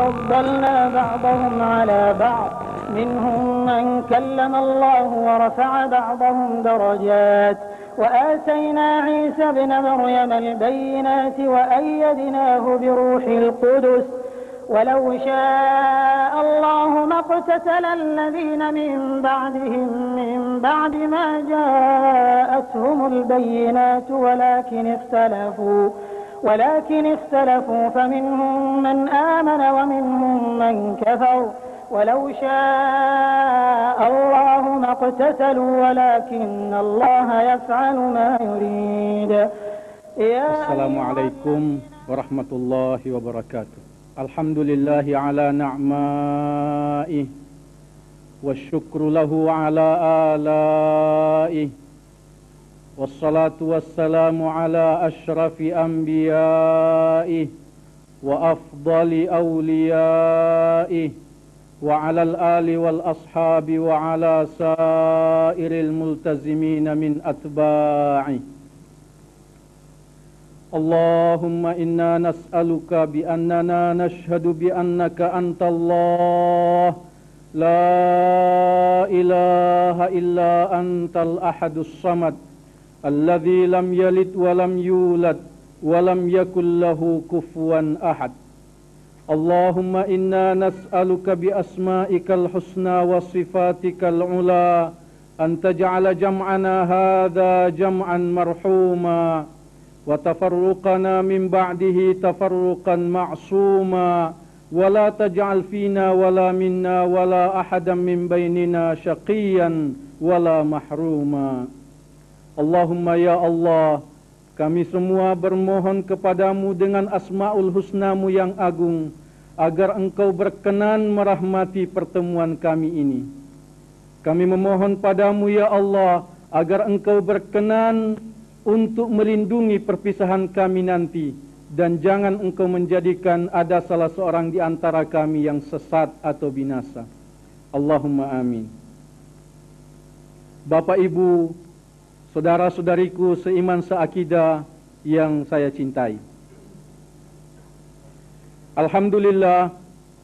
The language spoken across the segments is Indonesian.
فضلنا بعضهم على بعض منهم من كلم الله ورفع بعضهم درجات وآتينا عيسى ابن مريم البينات وأيدناه بروح القدس ولو شاء الله ما اقتتل الذين من بعدهم من بعد ما جاءتهم البينات ولكن اختلفوا فمنهم من آمن ومنهم من كفر ولو شاء الله ما اقتتلوا ولكن الله يفعل ما يريد. Assalamualaikum warahmatullahi wabarakatuh. Alhamdulillahi ala na'ma'ih wasyukru lahu ala ala'ih wassalatu wassalamu ala ashrafi anbiya'ih wa afdali awliya'ih wa ala al-ali wal ashabi wa ala sairil multazimina min atba'ih. Allahumma inna nas'aluka bi annana nashhadu bi annaka antallah la ilaha illa antal ahadus samad alladzi lam yalid wa lam yulad wa lam yakul lahu kufuwan ahad. Allahumma inna nas'aluka bi asma'ikal husna wa sifatikal ula an taj'ala jam'ana hadha jam'an marhuma wa tafarruqana min ba'dihi tafarruqan ma'suma wa la taj'al fina wala minna wala ahadan min bainina syaqiyan wala mahruma. Allahumma ya Allah, kami semua bermohon kepadamu dengan asma'ul husnamu yang agung agar engkau berkenan merahmati pertemuan kami ini. Kami memohon padamu ya Allah agar engkau berkenan untuk melindungi perpisahan kami nanti dan jangan engkau menjadikan ada salah seorang di antara kami yang sesat atau binasa. Allahumma amin. Bapak Ibu, saudara-saudariku seiman seakidah yang saya cintai. Alhamdulillah,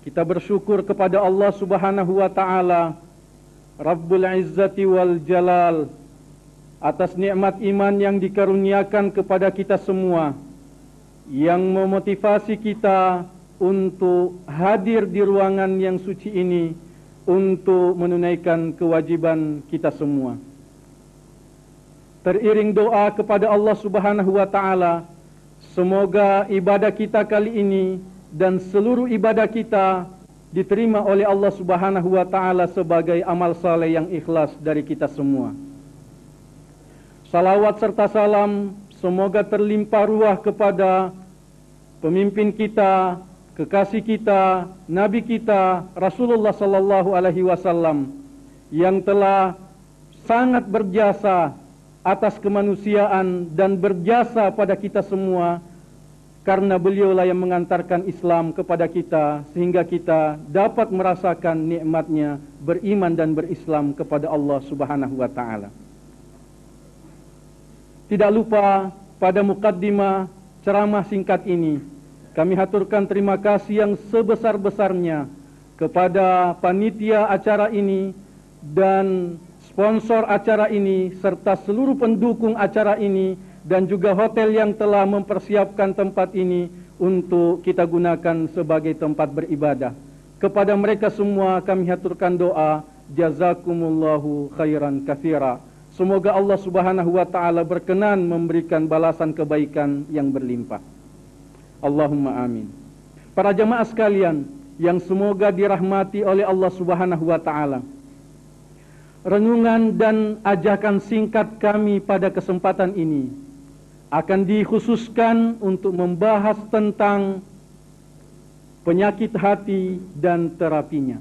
kita bersyukur kepada Allah Subhanahu wa taala, Rabbul Izzati wal Jalal, atas nikmat iman yang dikaruniakan kepada kita semua, yang memotivasi kita untuk hadir di ruangan yang suci ini untuk menunaikan kewajiban kita semua. Teriring doa kepada Allah Subhanahu wa taala, semoga ibadah kita kali ini dan seluruh ibadah kita diterima oleh Allah Subhanahu wa taala sebagai amal saleh yang ikhlas dari kita semua. Salawat serta salam semoga terlimpah ruah kepada pemimpin kita, kekasih kita, Nabi kita, Rasulullah sallallahu alaihi wasallam yang telah sangat berjasa atas kemanusiaan dan berjasa pada kita semua, karena beliaulah yang mengantarkan Islam kepada kita sehingga kita dapat merasakan nikmatnya beriman dan berislam kepada Allah Subhanahu wa taala. Tidak lupa pada mukaddimah ceramah singkat ini kami haturkan terima kasih yang sebesar-besarnya kepada panitia acara ini dan sponsor acara ini serta seluruh pendukung acara ini dan juga hotel yang telah mempersiapkan tempat ini untuk kita gunakan sebagai tempat beribadah. Kepada mereka semua kami haturkan doa, jazakumullahu khairan katsira. Semoga Allah Subhanahu wa taala berkenan memberikan balasan kebaikan yang berlimpah. Allahumma amin. Para jamaah sekalian yang semoga dirahmati oleh Allah Subhanahu wa taala. Renungan dan ajakan singkat kami pada kesempatan ini akan dikhususkan untuk membahas tentang penyakit hati dan terapinya.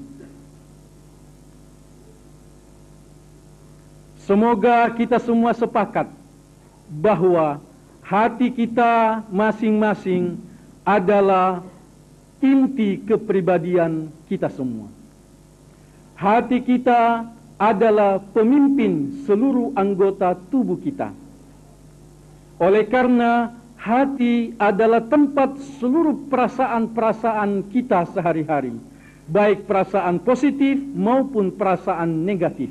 Semoga kita semua sepakat bahwa hati kita masing-masing adalah inti kepribadian kita semua. Hati kita adalah pemimpin seluruh anggota tubuh kita. Oleh karena hati adalah tempat seluruh perasaan-perasaan kita sehari-hari, baik perasaan positif maupun perasaan negatif.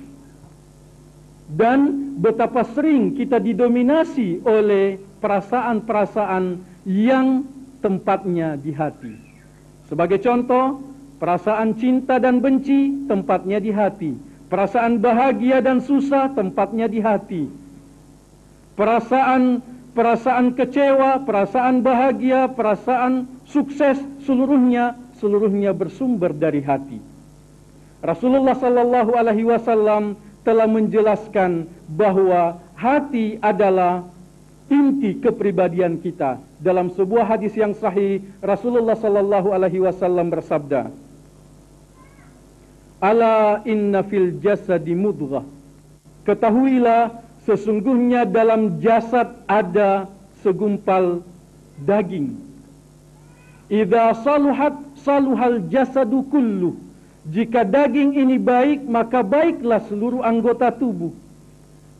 Dan betapa sering kita didominasi oleh perasaan-perasaan yang tempatnya di hati. Sebagai contoh, perasaan cinta dan benci tempatnya di hati. Perasaan bahagia dan susah tempatnya di hati. Perasaan kecewa, perasaan bahagia, perasaan sukses, seluruhnya bersumber dari hati. Rasulullah sallallahu alaihi wasallam telah menjelaskan bahwa hati adalah inti kepribadian kita. Dalam sebuah hadis yang sahih, Rasulullah sallallahu alaihi wasallam bersabda, "Ala inna fil jasadi mudghah." Ketahuilah, sesungguhnya dalam jasad ada segumpal daging. Idza saluhat saluhal jasadu kulluh. Jika daging ini baik, maka baiklah seluruh anggota tubuh.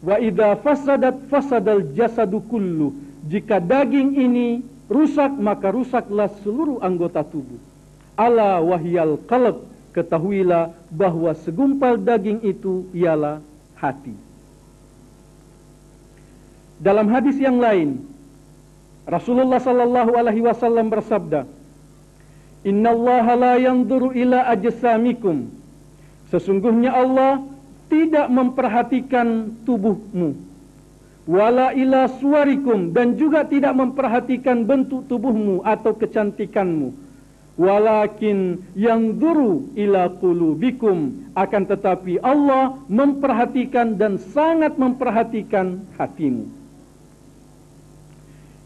Wa idza fasadat fasadal jasadu kulluh. Jika daging ini rusak, maka rusaklah seluruh anggota tubuh. Ala wahyal qalb. Ketahuilah bahwa segumpal daging itu ialah hati. Dalam hadis yang lain, Rasulullah sallallahu alaihi wasallam bersabda, "Innallaha la yanzuru ila ajsamikum." Sesungguhnya Allah tidak memperhatikan tubuhmu, wala ila suwarikum, dan juga tidak memperhatikan bentuk tubuhmu atau kecantikanmu, walakin yanzuru ila qulubikum, akan tetapi Allah memperhatikan dan sangat memperhatikan hatimu.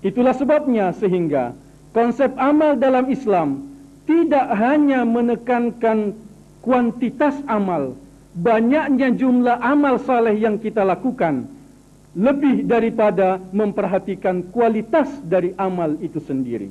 Itulah sebabnya sehingga konsep amal dalam Islam tidak hanya menekankan kuantitas amal, banyaknya jumlah amal saleh yang kita lakukan, lebih daripada memperhatikan kualitas dari amal itu sendiri.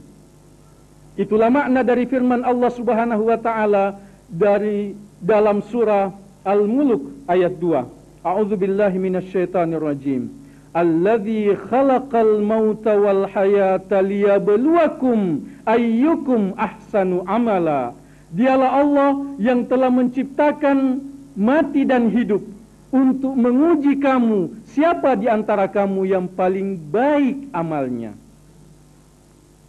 Itulah makna dari firman Allah Subhanahu wa taala dari dalam surah Al-Mulk ayat 2. A'udzubillahi minasyaitonir rajim. Alladzi khalaqal mauta wal hayata liyabluwakum ayyukum ahsanu amala. Dialah Allah yang telah menciptakan mati dan hidup untuk menguji kamu, siapa di antara kamu yang paling baik amalnya.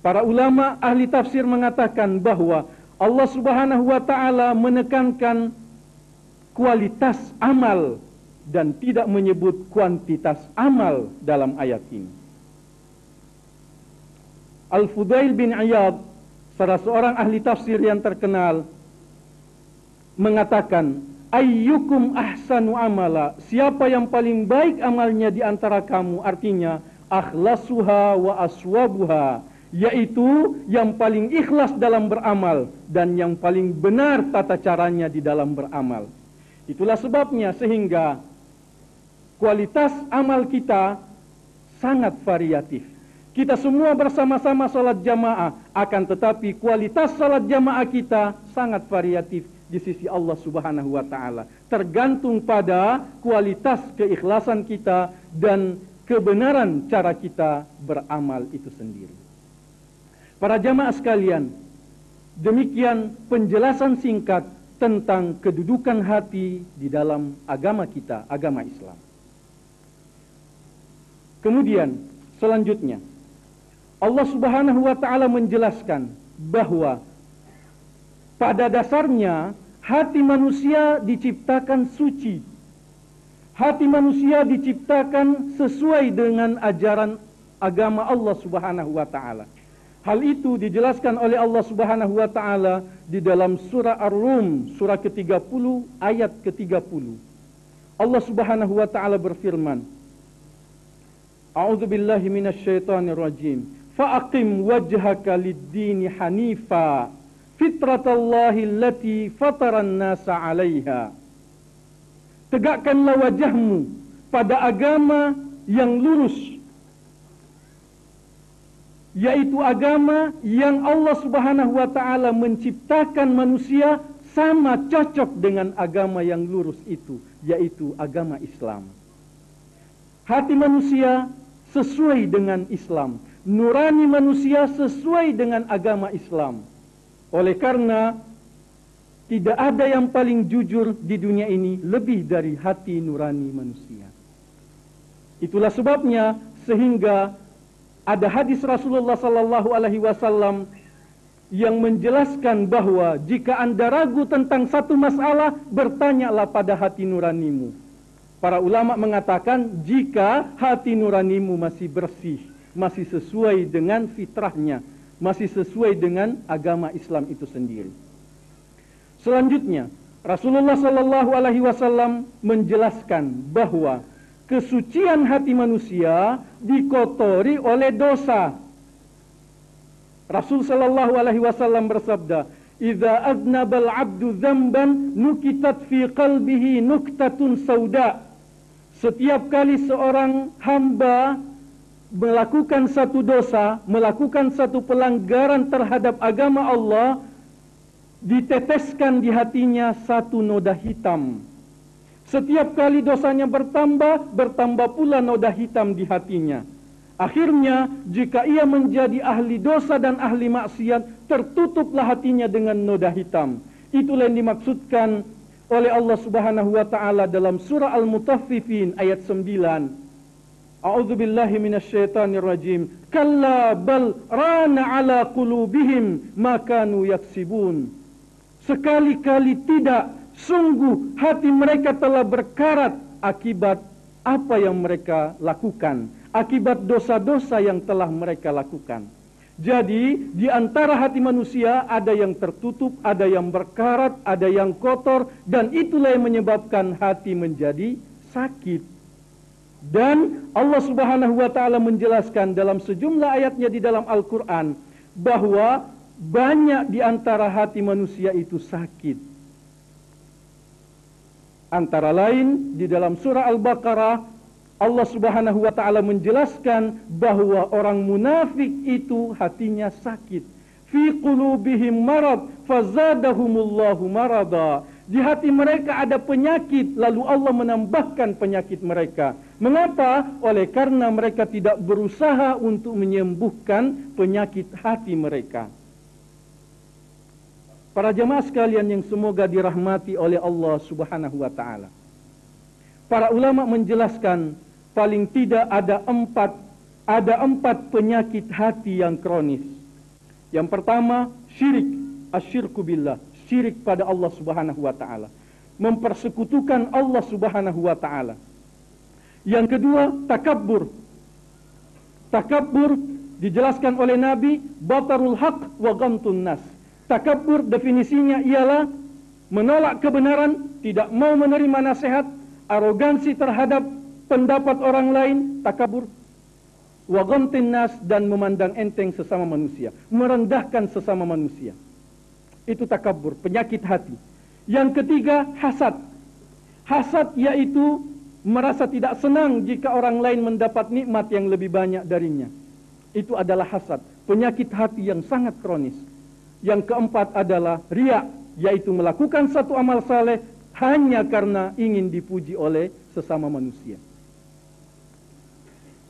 Para ulama ahli tafsir mengatakan bahwa Allah Subhanahu wa taala menekankan kualitas amal dan tidak menyebut kuantitas amal dalam ayat ini. Al-Fudail bin Iyad, salah seorang ahli tafsir yang terkenal, mengatakan, ayyukum ahsanu amala, siapa yang paling baik amalnya di antara kamu, artinya akhlasuha wa aswabuha, yaitu yang paling ikhlas dalam beramal dan yang paling benar tata caranya di dalam beramal. Itulah sebabnya sehingga kualitas amal kita sangat variatif. Kita semua bersama-sama salat jamaah, akan tetapi kualitas salat jamaah kita sangat variatif di sisi Allah Subhanahu wa taala, tergantung pada kualitas keikhlasan kita dan kebenaran cara kita beramal itu sendiri. Para jamaah sekalian, demikian penjelasan singkat tentang kedudukan hati di dalam agama kita, agama Islam. Kemudian selanjutnya Allah Subhanahu wa taala menjelaskan bahwa pada dasarnya hati manusia diciptakan suci. Hati manusia diciptakan sesuai dengan ajaran agama Allah Subhanahu wa taala. Hal itu dijelaskan oleh Allah Subhanahu wa taala di dalam surah Ar-Rum, surah ke-30 ayat ke-30. Allah Subhanahu wa taala berfirman, A'udzubillahi minasyaitonir rajim. Fa'aqim wajhaka lid-dini hanifa fitratallahi allati fataran nasa 'alaiha. Tegakkanlah wajahmu pada agama yang lurus, yaitu agama yang Allah Subhanahu wa taala menciptakan manusia sama cocok dengan agama yang lurus itu, yaitu agama Islam. Hati manusia sesuai dengan Islam, nurani manusia sesuai dengan agama Islam. Oleh karena tidak ada yang paling jujur di dunia ini lebih dari hati nurani manusia. Itulah sebabnya sehingga ada hadis Rasulullah sallallahu alaihi wasallam yang menjelaskan bahwa jika Anda ragu tentang satu masalah, bertanyalah pada hati nuranimu. Para ulama mengatakan jika hati nuranimu masih bersih, masih sesuai dengan fitrahnya, masih sesuai dengan agama Islam itu sendiri. Selanjutnya, Rasulullah sallallahu alaihi wasallam menjelaskan bahwa kesucian hati manusia dikotori oleh dosa. Rasul sallallahu alaihi wasallam bersabda, "Idza aznabal 'abdu dzamban nukitat fi qalbihi nuktatun sauda." Setiap kali seorang hamba melakukan satu dosa, melakukan satu pelanggaran terhadap agama Allah, diteteskan di hatinya satu noda hitam. Setiap kali dosanya bertambah, bertambah pula noda hitam di hatinya. Akhirnya, jika ia menjadi ahli dosa dan ahli maksiat, tertutuplah hatinya dengan noda hitam. Itulah yang dimaksudkan oleh Allah Subhanahu wa taala dalam surah Al-Mutaffifin ayat 9. A'udzubillahi minasyaitonir rajim. Kalla bal rana ala qulubihim ma kanu yaksibun. Sekali-kali tidak, sungguh hati mereka telah berkarat akibat apa yang mereka lakukan, akibat dosa-dosa yang telah mereka lakukan. Jadi, di antara hati manusia ada yang tertutup, ada yang berkarat, ada yang kotor, dan itulah yang menyebabkan hati menjadi sakit. Dan Allah Subhanahu wa taala menjelaskan dalam sejumlah ayatnya di dalam Al-Qur'an bahwa banyak di antara hati manusia itu sakit. Antara lain di dalam surah Al-Baqarah Allah Subhanahu wa taala menjelaskan bahwa orang munafik itu hatinya sakit. Fi qulubihim marad fazadahumullahu marada. Di hati mereka ada penyakit, lalu Allah menambahkan penyakit mereka. Mengapa? Oleh karena mereka tidak berusaha untuk menyembuhkan penyakit hati mereka. Para jemaah sekalian yang semoga dirahmati oleh Allah Subhanahu wa taala. Para ulama menjelaskan paling tidak ada empat penyakit hati yang kronis. Yang pertama, syirik, asyirku billah, syirik pada Allah Subhanahu wa taala, mempersekutukan Allah Subhanahu wa taala. Yang kedua, takabbur. Takabbur dijelaskan oleh Nabi, batarul haq wa ghamtun nas. Takabbur definisinya ialah menolak kebenaran, tidak mau menerima nasihat, arogansi terhadap pendapat orang lain, takabur. Wa ghamtin nas, dan memandang enteng sesama manusia, merendahkan sesama manusia. Itu takabur, penyakit hati. Yang ketiga, hasad. Hasad yaitu merasa tidak senang jika orang lain mendapat nikmat yang lebih banyak darinya. Itu adalah hasad, penyakit hati yang sangat kronis. Yang keempat adalah riya, yaitu melakukan satu amal saleh hanya karena ingin dipuji oleh sesama manusia.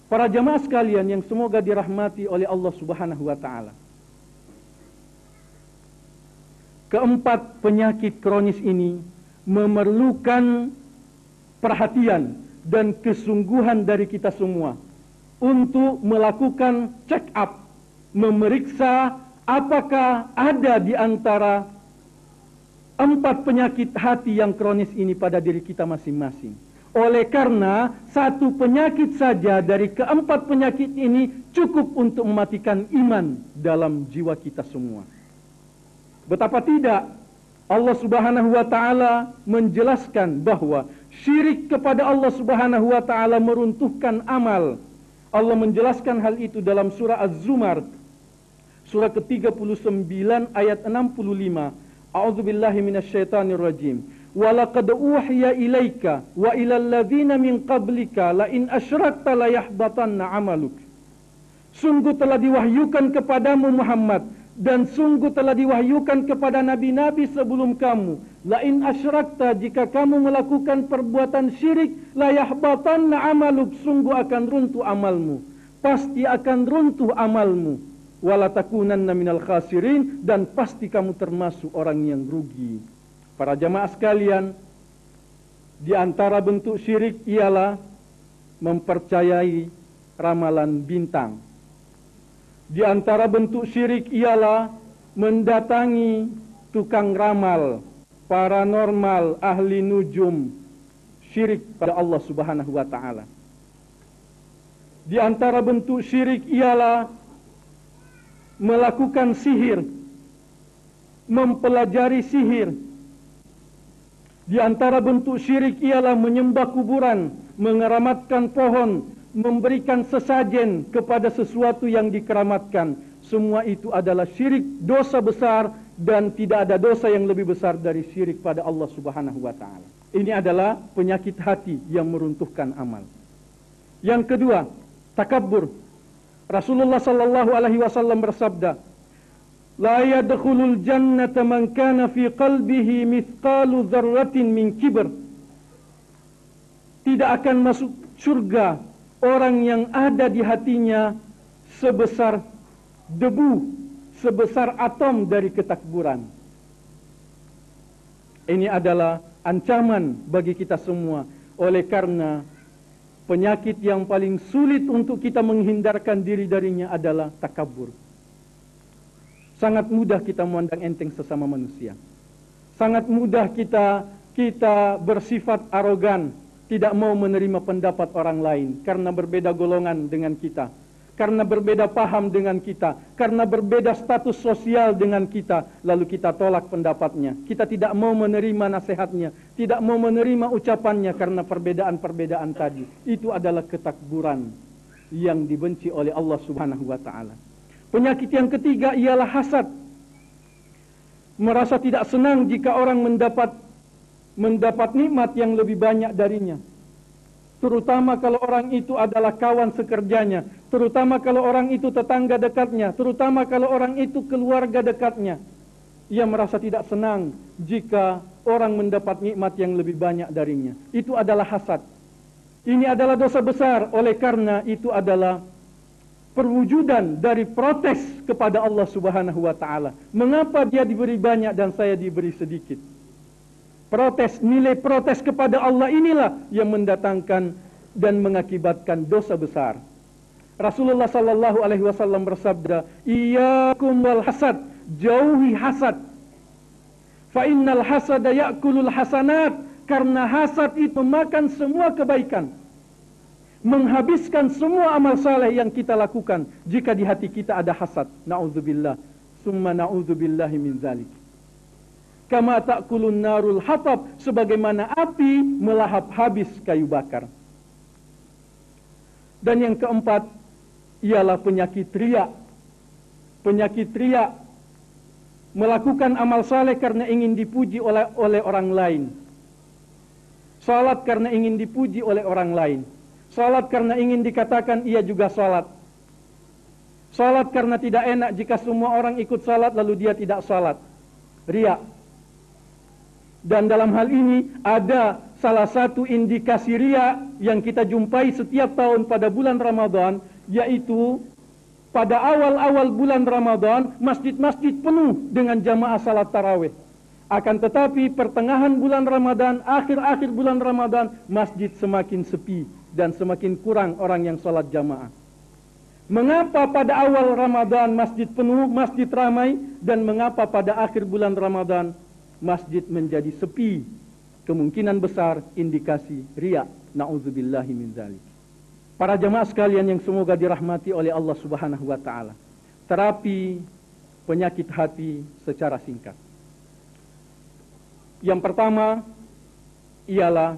Para jamaah sekalian yang semoga dirahmati oleh Allah Subhanahu wa taala. Keempat penyakit kronis ini memerlukan perhatian dan kesungguhan dari kita semua untuk melakukan check up, memeriksa apakah ada di antara empat penyakit hati yang kronis ini pada diri kita masing-masing. Oleh karena satu penyakit saja dari keempat penyakit ini cukup untuk mematikan iman dalam jiwa kita semua. Betapa tidak Allah Subhanahu wa taala menjelaskan bahwa syirik kepada Allah Subhanahu wa taala meruntuhkan amal. Allah menjelaskan hal itu dalam surah Az-Zumar, surah ke-39 ayat 65. A'udzubillahi minasyaitonir rajim. Wa laqad uhiya ilaika wa ilal ladzina min qablika la in asyrakta la yahbatanna 'amaluk. Sungguh telah diwahyukan kepadamu Muhammad, dan sungguh telah diwahyukan kepada nabi-nabi sebelum kamu, la in asyrakta, jika kamu melakukan perbuatan syirik, la yahbatanna 'amaluk, sungguh akan runtuh amalmu. pasti akan runtuh amalmu. Wala takunanna minal khasirin, dan pasti kamu termasuk orang yang rugi. Para jamaah sekalian, di antara bentuk syirik ialah mempercayai ramalan bintang. Di antara bentuk syirik ialah mendatangi tukang ramal, paranormal, ahli nujum, syirik pada Allah Subhanahu wa taala. Di antara bentuk syirik ialah melakukan sihir, mempelajari sihir. Di antara bentuk syirik ialah menyembah kuburan, mengeramatkan pohon, memberikan sesajen kepada sesuatu yang dikeramatkan. Semua itu adalah syirik, dosa besar, dan tidak ada dosa yang lebih besar dari syirik pada Allah Subhanahu wa taala. Ini adalah penyakit hati yang meruntuhkan amal. Yang kedua, takabbur. Rasulullah sallallahu alaihi wasallam bersabda, "La yadkhulul jannata man kana fi qalbihi mithqalu dzarratin min kibr." Tidak akan masuk surga orang yang ada di hatinya sebesar debu, sebesar atom dari ketakburan. Ini adalah ancaman bagi kita semua. Oleh karena penyakit yang paling sulit untuk kita menghindarkan diri darinya adalah takabur. Sangat mudah kita memandang enteng sesama manusia. Sangat mudah kita bersifat arogan, tidak mau menerima pendapat orang lain karena berbeda golongan dengan kita, karena berbeda paham dengan kita, karena berbeda status sosial dengan kita, lalu kita tolak pendapatnya. Kita tidak mau menerima nasihatnya, tidak mau menerima ucapannya karena perbedaan-perbedaan tadi. Itu adalah ketakburan yang dibenci oleh Allah Subhanahu wa taala. Penyakit yang ketiga ialah hasad. Merasa tidak senang jika orang mendapat nikmat yang lebih banyak darinya. Terutama kalau orang itu adalah kawan sekerjanya, terutama kalau orang itu tetangga dekatnya, terutama kalau orang itu keluarga dekatnya. Ia merasa tidak senang jika orang mendapat nikmat yang lebih banyak darinya. Itu adalah hasad. Ini adalah dosa besar, oleh karena itu adalah perwujudan dari protes kepada Allah Subhanahu wa taala. Mengapa dia diberi banyak dan saya diberi sedikit? Protes, nilai protes kepada Allah inilah yang mendatangkan dan mengakibatkan dosa besar. Rasulullah sallallahu alaihi wasallam bersabda, "Iyyakum wal hasad, jauhi hasad. Fa innal hasada ya'kulul hasanat." Karena hasad itu memakan semua kebaikan, menghabiskan semua amal saleh yang kita lakukan. Jika di hati kita ada hasad, na'udzubillah, summa na'udzubillahi min zalik. Kama ta'kulun narul hatab, sebagaimana api melahap habis kayu bakar. Dan yang keempat ialah penyakit riya. Penyakit riya, melakukan amal saleh karena ingin dipuji oleh orang lain. Salat karena ingin dipuji oleh orang lain. Salat karena ingin dikatakan ia juga salat. Salat karena tidak enak jika semua orang ikut salat lalu dia tidak salat. Riya. Dan dalam hal ini ada salah satu indikasi riya yang kita jumpai setiap tahun pada bulan Ramadan, yaitu pada awal-awal bulan Ramadan masjid-masjid penuh dengan jamaah salat tarawih. Akan tetapi pertengahan bulan Ramadan, akhir-akhir bulan Ramadan, masjid semakin sepi dan semakin kurang orang yang salat jamaah. Mengapa pada awal Ramadan masjid penuh, masjid ramai, dan mengapa pada akhir bulan Ramadan masjid menjadi sepi? Kemungkinan besar indikasi riya. Na'udzubillahi min dzalik. Para jamaah sekalian yang semoga dirahmati oleh Allah Subhanahu wa taala. Terapi penyakit hati secara singkat. Yang pertama ialah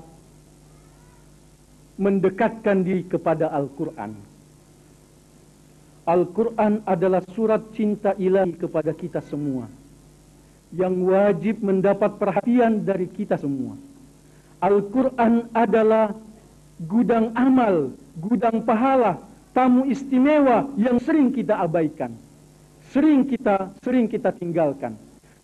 mendekatkan diri kepada Al-Quran. Al-Quran adalah surat cinta ilahi kepada kita semua, yang wajib mendapat perhatian dari kita semua. Al-Quran adalah gudang amal, gudang pahala, tamu istimewa yang sering kita abaikan, sering kita tinggalkan.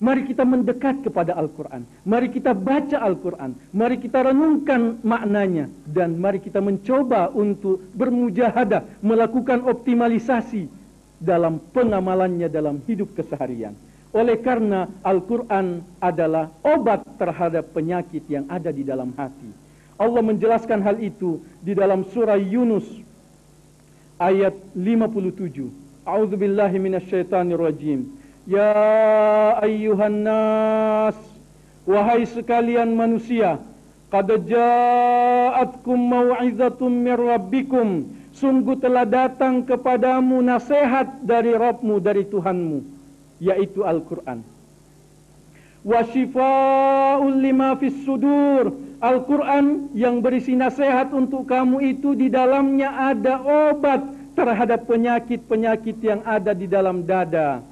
Mari kita mendekat kepada Al-Quran. Mari kita baca Al-Quran. Mari kita renungkan maknanya. Dan mari kita mencoba untuk bermujahadah, melakukan optimalisasi dalam pengamalannya dalam hidup keseharian. Oleh karena Al-Quran adalah obat terhadap penyakit yang ada di dalam hati. Allah menjelaskan hal itu di dalam surah Yunus ayat 57. A'udzubillahi minasyaitonirrajim. Ya ayyuhan nas, wahai sekalian manusia, qad ja'atkum mau'izatun mir rabbikum, sungguh telah datang kepadamu nasihat dari Rabbmu, dari Tuhanmu, yaitu Al-Quran. Wa syifa'un lima fis sudur, Al-Quran yang berisi nasihat untuk kamu itu di dalamnya ada obat terhadap penyakit-penyakit yang ada di dalam dada.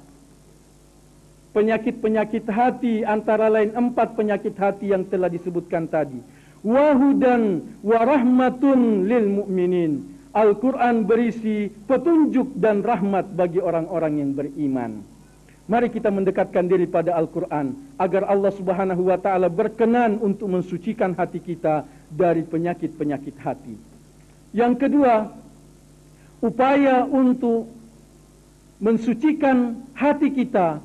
Penyakit-penyakit hati, antara lain 4 penyakit hati yang telah disebutkan tadi. Wahudan warahmatun lil mu'minin. Al-Quran berisi petunjuk dan rahmat bagi orang-orang yang beriman. Mari kita mendekatkan diri pada Al-Quran agar Allah Subhanahu wa ta'ala berkenan untuk mensucikan hati kita dari penyakit-penyakit hati. Yang kedua, upaya untuk mensucikan hati kita,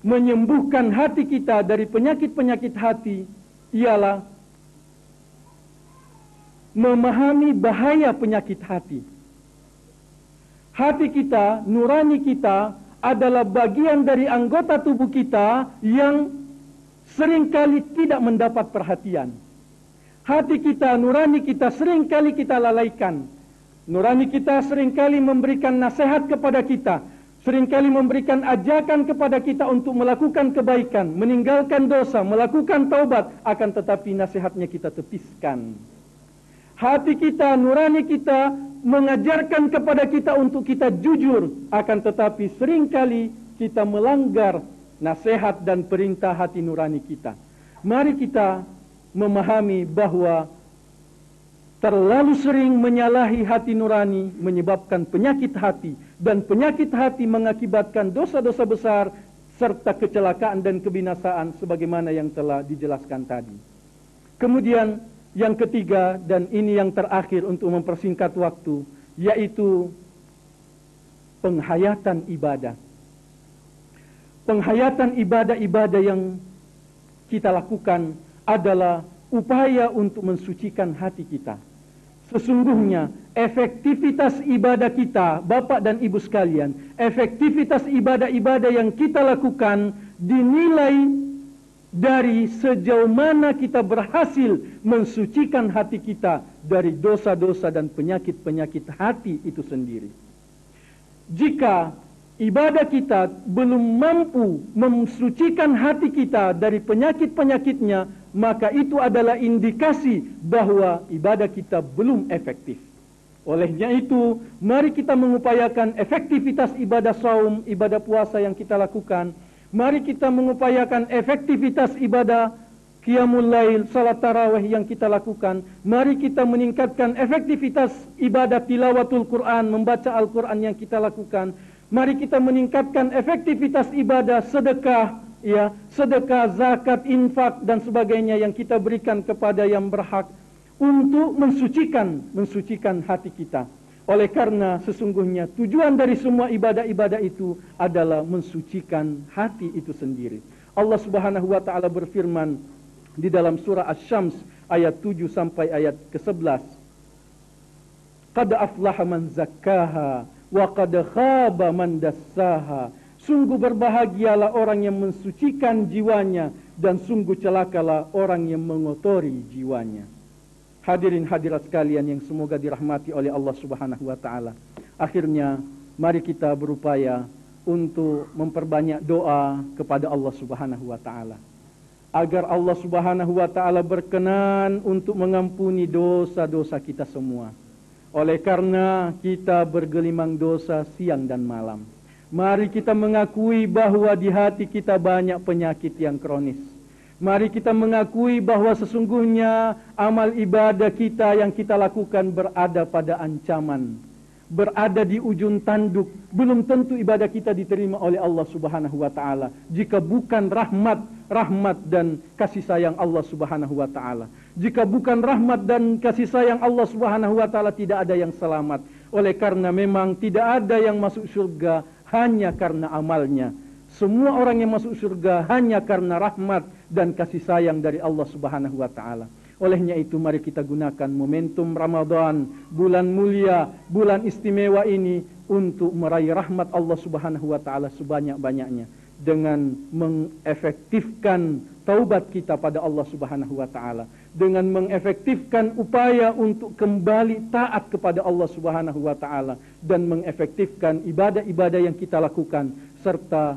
menyembuhkan hati kita dari penyakit-penyakit hati ialah memahami bahaya penyakit hati. Hati kita, nurani kita adalah bagian dari anggota tubuh kita yang seringkali tidak mendapat perhatian. Hati kita, nurani kita seringkali kita lalaikan. Nurani kita seringkali memberikan nasihat kepada kita, seringkali memberikan ajakan kepada kita untuk melakukan kebaikan, meninggalkan dosa, melakukan taubat, akan tetapi nasihatnya kita tepiskan. Hati kita, nurani kita mengajarkan kepada kita untuk kita jujur, akan tetapi seringkali kita melanggar nasihat dan perintah hati nurani kita. Mari kita memahami bahwa terlalu sering menyalahi hati nurani menyebabkan penyakit hati, dan penyakit hati mengakibatkan dosa-dosa besar serta kecelakaan dan kebinasaan sebagaimana yang telah dijelaskan tadi. Kemudian yang ketiga, dan ini yang terakhir untuk mempersingkat waktu, yaitu penghayatan ibadah. Penghayatan ibadah-ibadah yang kita lakukan adalah upaya untuk mensucikan hati kita. Sesungguhnya efektivitas ibadah kita, Bapak dan Ibu sekalian, efektivitas ibadah-ibadah yang kita lakukan dinilai dari sejauh mana kita berhasil mensucikan hati kita dari dosa-dosa dan penyakit-penyakit hati itu sendiri. Jika ibadah kita belum mampu mensucikan hati kita dari penyakit-penyakitnya, maka itu adalah indikasi bahwa ibadah kita belum efektif. Olehnya itu, mari kita mengupayakan efektivitas ibadah saum, ibadah puasa yang kita lakukan. Mari kita mengupayakan efektivitas ibadah qiyamul lail, salat tarawih yang kita lakukan. Mari kita meningkatkan efektivitas ibadah tilawatul Quran, membaca Al-Quran yang kita lakukan. Mari kita meningkatkan efektivitas ibadah sedekah, ya, sedekah, zakat, infak dan sebagainya yang kita berikan kepada yang berhak untuk mensucikan hati kita. Oleh karena sesungguhnya tujuan dari semua ibadah-ibadah itu adalah mensucikan hati itu sendiri. Allah Subhanahu wa taala berfirman di dalam surah Asy-Syams ayat 7 sampai ayat ke-11. Qad aflaha man zakkaha wa qad khaba man dassaha. Sungguh berbahagialah orang yang mensucikan jiwanya, dan sungguh celakalah orang yang mengotori jiwanya. Hadirin hadirat sekalian yang semoga dirahmati oleh Allah Subhanahu wa taala. Akhirnya mari kita berupaya untuk memperbanyak doa kepada Allah Subhanahu wa taala, agar Allah Subhanahu wa taala berkenan untuk mengampuni dosa-dosa kita semua. Oleh karena kita bergelimang dosa siang dan malam, mari kita mengakui bahwa di hati kita banyak penyakit yang kronis. Mari kita mengakui bahwa sesungguhnya amal ibadah kita yang kita lakukan berada pada ancaman. berada di ujung tanduk, belum tentu ibadah kita diterima oleh Allah Subhanahu wa taala jika bukan rahmat dan kasih sayang Allah Subhanahu wa taala. Jika bukan rahmat dan kasih sayang Allah Subhanahu wa taala, tidak ada yang selamat. Oleh karena memang tidak ada yang masuk surga hanya karena amalnya. Semua orang yang masuk surga hanya karena rahmat dan kasih sayang dari Allah Subhanahu wa taala. Olehnya itu mari kita gunakan momentum Ramadan, bulan mulia, bulan istimewa ini untuk meraih rahmat Allah Subhanahu wa taala sebanyak-banyaknya dengan mengefektifkan taubat kita pada Allah Subhanahu wa taala, dengan mengefektifkan upaya untuk kembali taat kepada Allah Subhanahu wa taala dan mengefektifkan ibadah-ibadah yang kita lakukan serta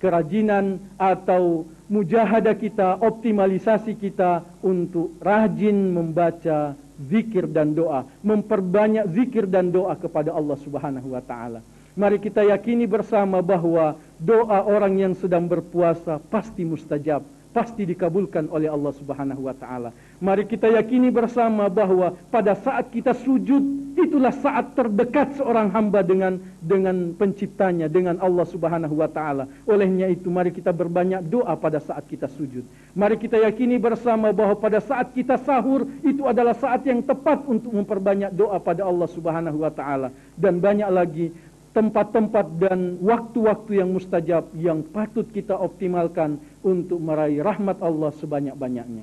kerajinan atau mujahadah kita, optimalisasi kita untuk rajin membaca zikir dan doa, memperbanyak zikir dan doa kepada Allah Subhanahu wa taala. Mari kita yakini bersama bahwa doa orang yang sedang berpuasa pasti mustajab, pasti dikabulkan oleh Allah Subhanahu wa taala. Mari kita yakini bersama bahwa pada saat kita sujud, itulah saat terdekat seorang hamba dengan penciptanya, dengan Allah Subhanahu wa taala. Olehnya itu mari kita berbanyak doa pada saat kita sujud. Mari kita yakini bersama bahwa pada saat kita sahur, itu adalah saat yang tepat untuk memperbanyak doa pada Allah Subhanahu wa taala. Dan banyak lagi tempat-tempat dan waktu-waktu yang mustajab yang patut kita optimalkan untuk meraih rahmat Allah sebanyak-banyaknya.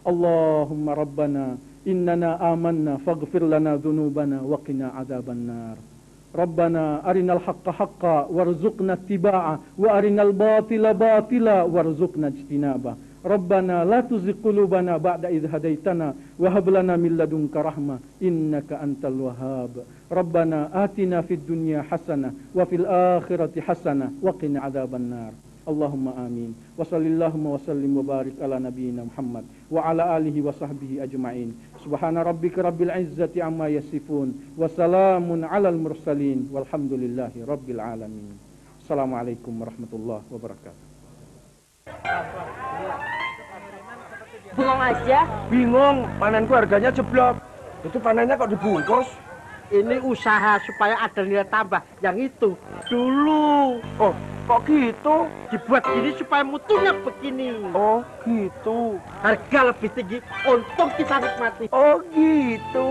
Allahumma rabbana innana amanna faghfir lana dhunubana wa qina adzabannar. Rabbana arinal haqqa haqqa warzuqna ittiba'a wa arinal batila batila warzuqna ijtinaba. Rabbana la tuzigh qulubana ba'da idh hadaitana wa hab lana min ladunka rahmah innaka antal wahhab. Rabbana atina fid dunya hasanah wa fil akhirati hasanah wa qina adzabannar. Allahumma amin. Wa sallallahu wa sallim wa barik ala nabiyyina Muhammad wa ala alihi wa sahbihi ajma'in. Subhana rabbika rabbil izzati amma yasifun wa salamun alal mursalin walhamdulillahi rabbil alamin. Assalamualaikum warahmatullahi wabarakatuh. Bengong aja. Bingung, panenku harganya jeblok. Itu panennya kok dibungkus? Ini usaha supaya ada nilai tambah. Yang itu dulu. Oh, kok gitu? Dibuat gini supaya mutunya begini. Oh, gitu. Harga lebih tinggi, untung kita nikmati. Oh, gitu.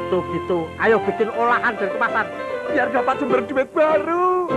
Gitu. Ayo bikin olahan dan kemasan. Biar dapat sumber duit baru.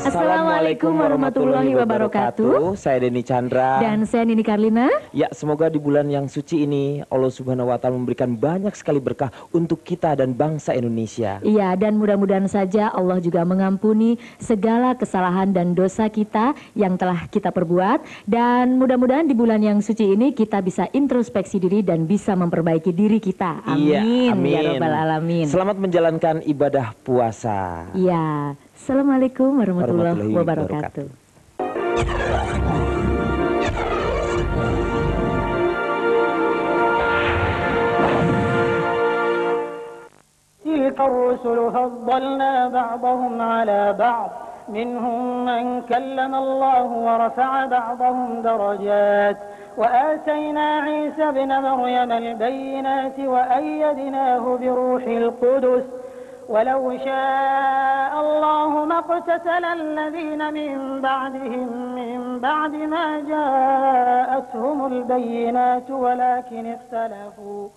Assalamualaikum warahmatullahi wabarakatuh. Saya Denny Chandra. Dan saya Nini Karlina. Ya, semoga di bulan yang suci ini Allah Subhanahu wa taala memberikan banyak sekali berkah untuk kita dan bangsa Indonesia. Iya, dan mudah-mudahan saja Allah juga mengampuni segala kesalahan dan dosa kita yang telah kita perbuat. Dan mudah-mudahan di bulan yang suci ini kita bisa introspeksi diri dan bisa memperbaiki diri kita. Amin. Iya, amin. Ya Rabbal Alamin. Selamat menjalankan ibadah puasa. Iya. Assalamualaikum warahmatullahi wabarakatuh. تلك الرسل فضلنا بعضهم على بعض منهم من كلم الله ورفع بعضهم درجات وآتينا عيسى ابن مريم البينات وأيدناه بروح القدس ولو شاء الله ما اقتتل الذين من بعدهم من بعد ما جاءتهم البينات ولكن اختلفوا